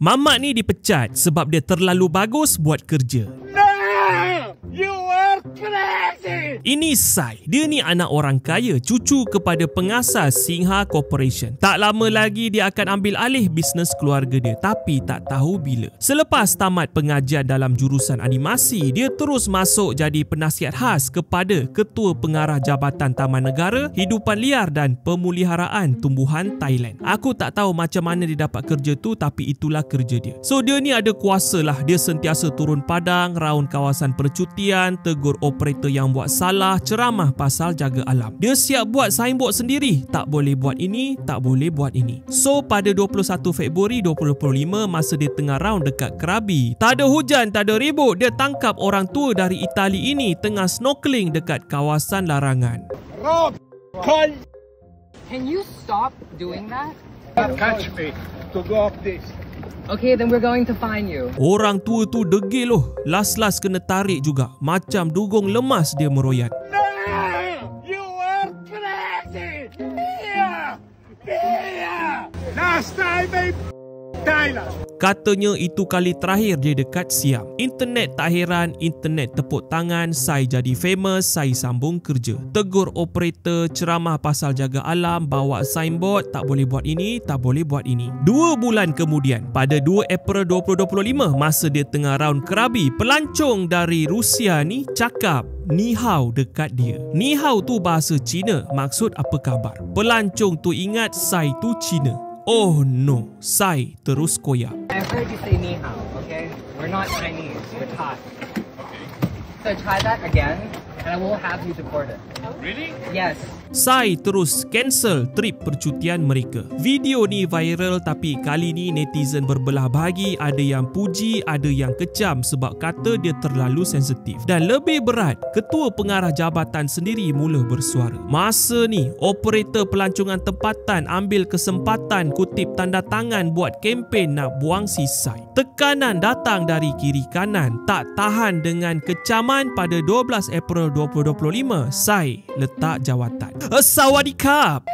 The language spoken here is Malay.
Mamat ni dipecat sebab dia terlalu bagus buat kerja. You are crazy! Ini Sai. Dia ni anak orang kaya, cucu kepada pengasas Singha Corporation. Tak lama lagi dia akan ambil alih bisnes keluarga dia, tapi tak tahu bila. Selepas tamat pengajian dalam jurusan animasi, dia terus masuk jadi penasihat khas kepada Ketua Pengarah Jabatan Taman Negara, Hidupan Liar dan Pemuliharaan Tumbuhan Thailand. Aku tak tahu macam mana dia dapat kerja tu, tapi itulah kerja dia. So dia ni ada kuasa lah. Dia sentiasa turun padang, raun kawasan percutian, tegur operator yang buat salah, ceramah pasal jaga alam. Dia siap buat signboard sendiri. Tak boleh buat ini, tak boleh buat ini. So pada 21 Februari 2025, masa dia tengah round dekat Krabi, tak ada hujan, tak ada ribut, dia tangkap orang tua dari Itali ini tengah snorkeling dekat kawasan larangan. Rob! Can you stop doing that? Catch me to go up this. Okay, then we're going to fine you. Orang tua tu degil loh. Las-las kena tarik juga. Macam dugong lemas dia meroyan. No! You are crazy! Here! Last time in Thailand. Katanya itu kali terakhir dia dekat Siam. Internet tak heran, internet tepuk tangan, Sai jadi famous, Sai sambung kerja. Tegur operator, ceramah pasal jaga alam, bawa signboard, tak boleh buat ini, tak boleh buat ini. 2 bulan kemudian, pada 2 April 2025, masa dia tengah round Krabi, pelancong dari Rusia ni cakap Ni hao dekat dia. Ni hao tu bahasa Cina, maksud apa khabar. Pelancong tu ingat Sai tu Cina. Oh no, Sai terus koyak. I've heard you say ni hao, okay? We're not Chinese, we're Thai. So try that again, and I will have you deported. Really? Yes. Sai terus cancel trip percutian mereka. Video ni viral, tapi kali ni netizen berbelah bahagi. Ada yang puji, ada yang kecam sebab kata dia terlalu sensitif. Dan lebih berat, Ketua Pengarah Jabatan sendiri mula bersuara. Masa ni, operator pelancongan tempatan ambil kesempatan kutip tanda tangan buat kempen nak buang si Sai. Tekanan datang dari kiri kanan. Tak tahan dengan kecaman, pada 12 April 2025, Sai letak jawatan. Sawadee Krap!